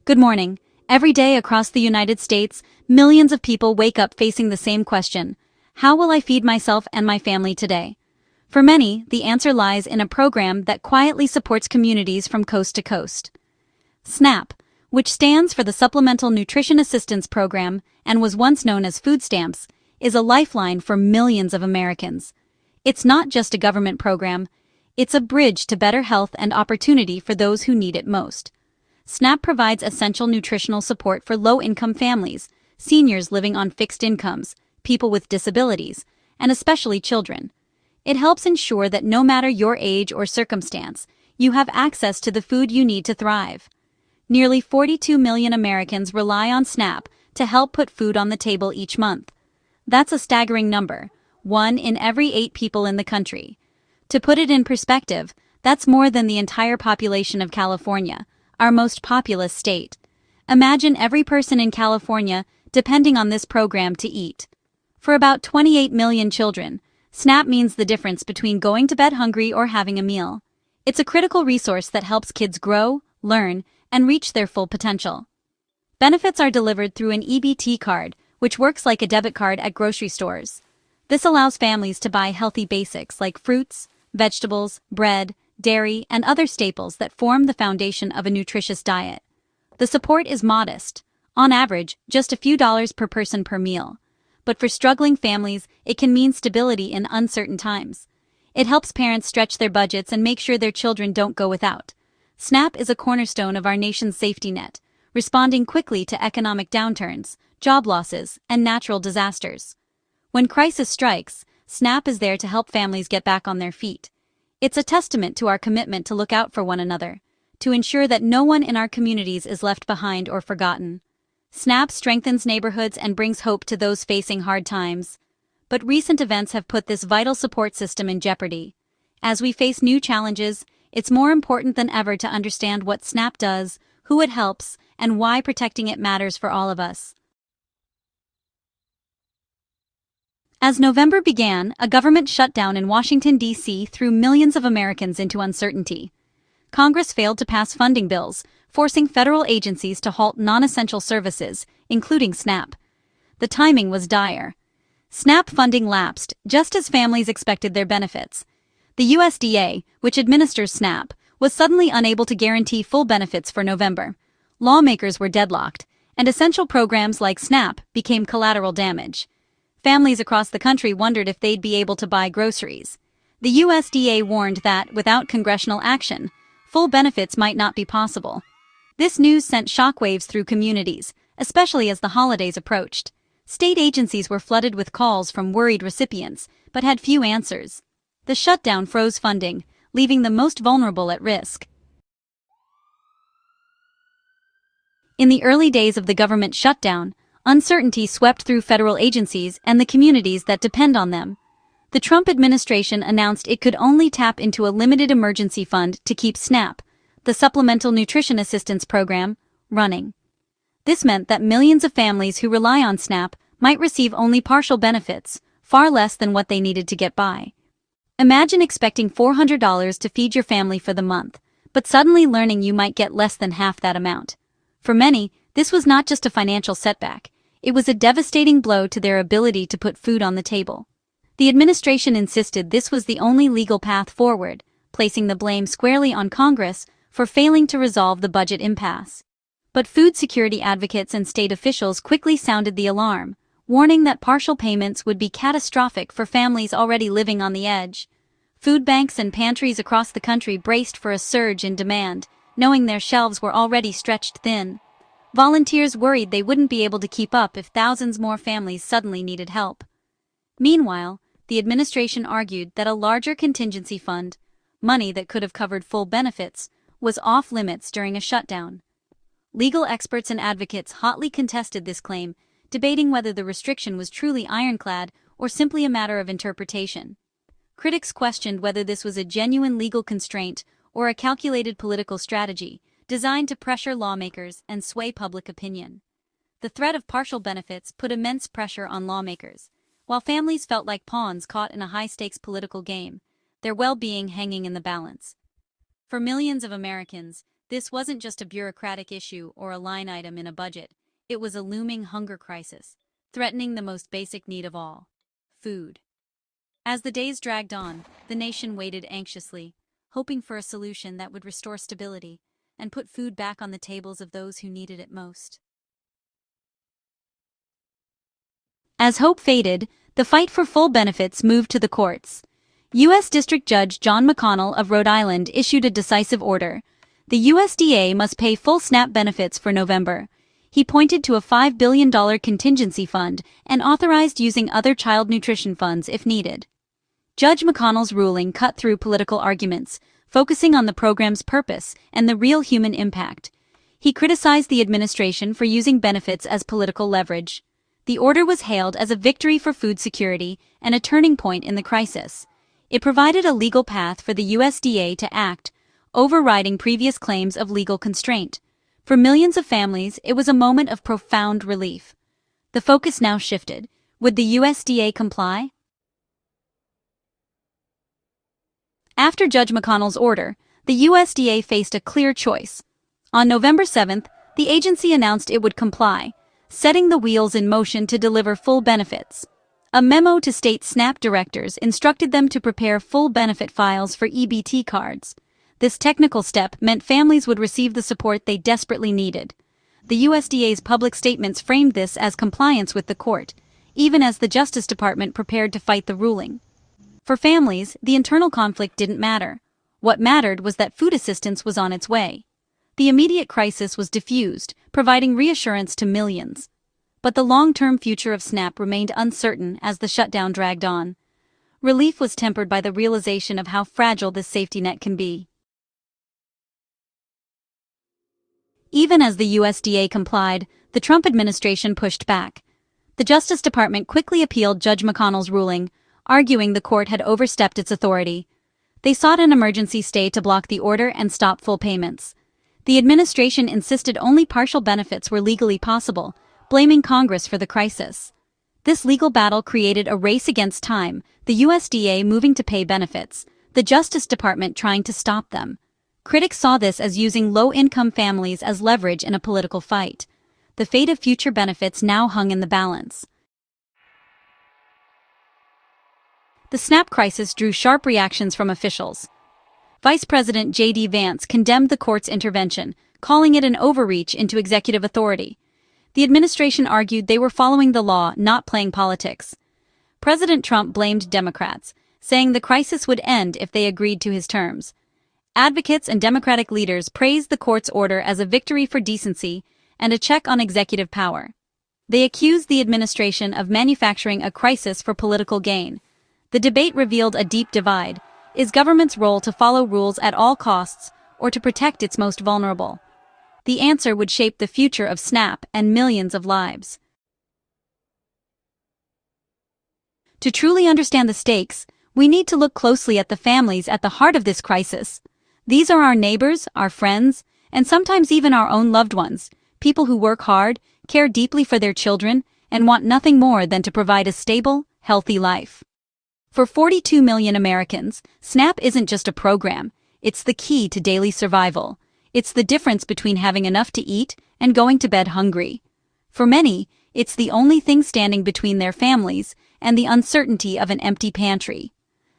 Good morning. Every day across the United States, millions of people wake up facing the same question: how will I feed myself and my family today? For many, the answer lies in a program that quietly supports communities from coast to coast. SNAP, which stands for the Supplemental Nutrition Assistance Program and was once known as food stamps, is a lifeline for millions of Americans. It's not just a government program, it's a bridge to better health and opportunity for those who need it most. SNAP provides essential nutritional support for low-income families, seniors living on fixed incomes, people with disabilities, and especially children. It helps ensure that no matter your age or circumstance, you have access to the food you need to thrive. Nearly 42 million Americans rely on SNAP to help put food on the table each month. That's a staggering number, 1 in every 8 people in the country. To put it in perspective, that's more than the entire population of California, our most populous state. Imagine every person in California depending on this program to eat. For about 28 million children, SNAP means the difference between going to bed hungry or having a meal. It's a critical resource that helps kids grow, learn, and reach their full potential. Benefits are delivered through an EBT card, which works like a debit card at grocery stores. This allows families to buy healthy basics like fruits, vegetables, bread, dairy, and other staples that form the foundation of a nutritious diet. The support is modest, on average, just a few dollars per person per meal. But for struggling families, it can mean stability in uncertain times. It helps parents stretch their budgets and make sure their children don't go without. SNAP is a cornerstone of our nation's safety net, responding quickly to economic downturns, job losses, and natural disasters. When crisis strikes, SNAP is there to help families get back on their feet. It's a testament to our commitment to look out for one another, to ensure that no one in our communities is left behind or forgotten. SNAP strengthens neighborhoods and brings hope to those facing hard times. But recent events have put this vital support system in jeopardy. As we face new challenges, it's more important than ever to understand what SNAP does, who it helps, and why protecting it matters for all of us. As November began, a government shutdown in Washington, D.C. threw millions of Americans into uncertainty. Congress failed to pass funding bills, forcing federal agencies to halt non-essential services, including SNAP. The timing was dire. SNAP funding lapsed just as families expected their benefits. The USDA, which administers SNAP, was suddenly unable to guarantee full benefits for November. Lawmakers were deadlocked, and essential programs like SNAP became collateral damage. Families across the country wondered if they'd be able to buy groceries. The USDA warned that, without congressional action, full benefits might not be possible. This news sent shockwaves through communities, especially as the holidays approached. State agencies were flooded with calls from worried recipients, but had few answers. The shutdown froze funding, leaving the most vulnerable at risk. In the early days of the government shutdown, uncertainty swept through federal agencies and the communities that depend on them. The Trump administration announced it could only tap into a limited emergency fund to keep SNAP, the Supplemental Nutrition Assistance Program, running. This meant that millions of families who rely on SNAP might receive only partial benefits, far less than what they needed to get by. Imagine expecting $400 to feed your family for the month, but suddenly learning you might get less than half that amount. For many, this was not just a financial setback. It was a devastating blow to their ability to put food on the table. The administration insisted this was the only legal path forward, placing the blame squarely on Congress for failing to resolve the budget impasse. But food security advocates and state officials quickly sounded the alarm, warning that partial payments would be catastrophic for families already living on the edge. Food banks and pantries across the country braced for a surge in demand, knowing their shelves were already stretched thin. Volunteers worried they wouldn't be able to keep up if thousands more families suddenly needed help. Meanwhile, the administration argued that a larger contingency fund, money that could have covered full benefits, was off limits during a shutdown. Legal experts and advocates hotly contested this claim, debating whether the restriction was truly ironclad or simply a matter of interpretation. Critics questioned whether this was a genuine legal constraint or a calculated political strategy, designed to pressure lawmakers and sway public opinion. The threat of partial benefits put immense pressure on lawmakers, while families felt like pawns caught in a high-stakes political game, their well-being hanging in the balance. For millions of Americans, This wasn't just a bureaucratic issue or a line item in a budget. It was a looming hunger crisis, threatening the most basic need of all: food. As the days dragged on, the nation waited anxiously, hoping for a solution that would restore stability and put food back on the tables of those who needed it most. As hope faded, the fight for full benefits moved to the courts. U.S. District Judge John McConnell of Rhode Island issued a decisive order. The USDA must pay full SNAP benefits for November. He pointed to a $5 billion contingency fund and authorized using other child nutrition funds if needed. Judge McConnell's ruling cut through political arguments, focusing on the program's purpose and the real human impact. He criticized the administration for using benefits as political leverage. The order was hailed as a victory for food security and a turning point in the crisis. It provided a legal path for the USDA to act, overriding previous claims of legal constraint. For millions of families, it was a moment of profound relief. The focus now shifted. Would the USDA comply? After Judge McConnell's order, the USDA faced a clear choice. On November 7th, the agency announced it would comply, setting the wheels in motion to deliver full benefits. A memo to state SNAP directors instructed them to prepare full benefit files for EBT cards. This technical step meant families would receive the support they desperately needed. The USDA's public statements framed this as compliance with the court, even as the Justice Department prepared to fight the ruling. For families, the internal conflict didn't matter. What mattered was that food assistance was on its way. The immediate crisis was diffused, providing reassurance to millions. But the long-term future of SNAP remained uncertain as the shutdown dragged on. Relief was tempered by the realization of how fragile this safety net can be. Even as the USDA complied, the Trump administration pushed back. The Justice Department quickly appealed Judge McConnell's ruling, arguing the court had overstepped its authority. They sought an emergency stay to block the order and stop full payments. The administration insisted only partial benefits were legally possible, blaming Congress for the crisis. This legal battle created a race against time, the USDA moving to pay benefits, the Justice Department trying to stop them. Critics saw this as using low-income families as leverage in a political fight. The fate of future benefits now hung in the balance. The SNAP crisis drew sharp reactions from officials. Vice President J.D. Vance condemned the court's intervention, calling it an overreach into executive authority. The administration argued they were following the law, not playing politics. President Trump blamed Democrats, saying the crisis would end if they agreed to his terms. Advocates and Democratic leaders praised the court's order as a victory for decency and a check on executive power. They accused the administration of manufacturing a crisis for political gain. The debate revealed a deep divide. Is government's role to follow rules at all costs or to protect its most vulnerable? The answer would shape the future of SNAP and millions of lives. To truly understand the stakes, we need to look closely at the families at the heart of this crisis. These are our neighbors, our friends, and sometimes even our own loved ones, people who work hard, care deeply for their children, and want nothing more than to provide a stable, healthy life. For 42 million Americans, SNAP isn't just a program, it's the key to daily survival. It's the difference between having enough to eat and going to bed hungry. For many, it's the only thing standing between their families and the uncertainty of an empty pantry.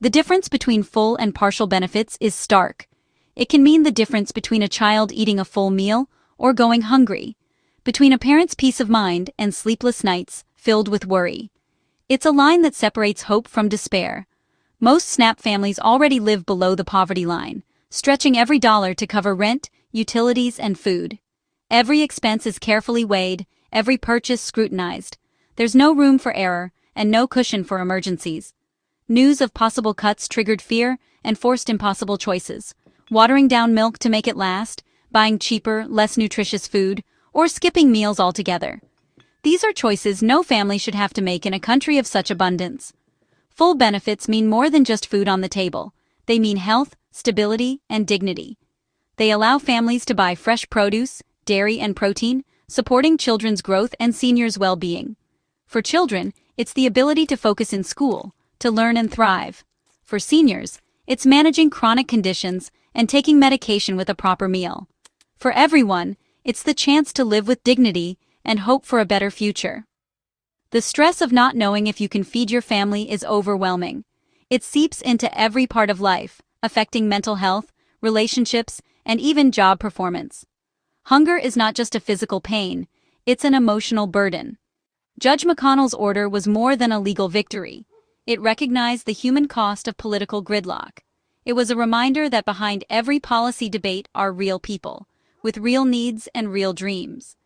The difference between full and partial benefits is stark. It can mean the difference between a child eating a full meal or going hungry, between a parent's peace of mind and sleepless nights filled with worry. It's a line that separates hope from despair. Most SNAP families already live below the poverty line, stretching every dollar to cover rent, utilities, and food. Every expense is carefully weighed, every purchase scrutinized. There's no room for error and no cushion for emergencies. News of possible cuts triggered fear and forced impossible choices. Watering down milk to make it last, buying cheaper, less nutritious food, or skipping meals altogether. These are choices no family should have to make in a country of such abundance. Full benefits mean more than just food on the table. They mean health, stability, and dignity. They allow families to buy fresh produce, dairy, and protein, supporting children's growth and seniors' well-being. For children, it's the ability to focus in school, to learn and thrive. For seniors, it's managing chronic conditions and taking medication with a proper meal. For everyone, it's the chance to live with dignity and hope for a better future. The stress of not knowing if you can feed your family is overwhelming. It seeps into every part of life, affecting mental health, relationships, and even job performance. Hunger is not just a physical pain, it's an emotional burden. Judge McConnell's order was more than a legal victory. It recognized the human cost of political gridlock. It was a reminder that behind every policy debate are real people, with real needs and real dreams.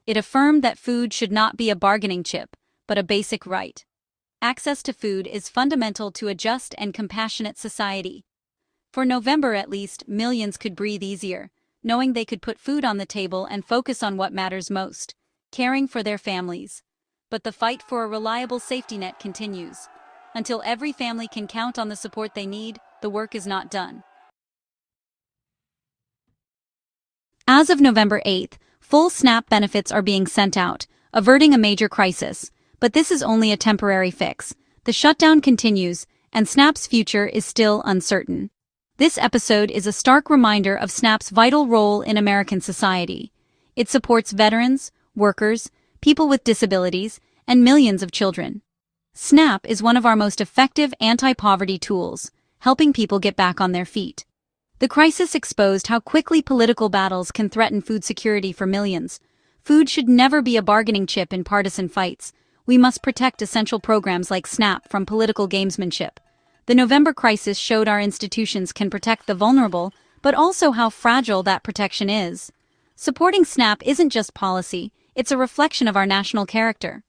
It affirmed that food should not be a bargaining chip, but a basic right. Access to food is fundamental to a just and compassionate society. For November at least, millions could breathe easier, knowing they could put food on the table and focus on what matters most, caring for their families. But the fight for a reliable safety net continues. Until every family can count on the support they need, the work is not done. As of November 8th, full SNAP benefits are being sent out, averting a major crisis. But this is only a temporary fix. The shutdown continues, and SNAP's future is still uncertain. This episode is a stark reminder of SNAP's vital role in American society. It supports veterans, workers, people with disabilities, and millions of children. SNAP is one of our most effective anti-poverty tools, helping people get back on their feet. The crisis exposed how quickly political battles can threaten food security for millions. Food should never be a bargaining chip in partisan fights. We must protect essential programs like SNAP from political gamesmanship. The November crisis showed our institutions can protect the vulnerable, but also how fragile that protection is. Supporting SNAP isn't just policy, it's a reflection of our national character.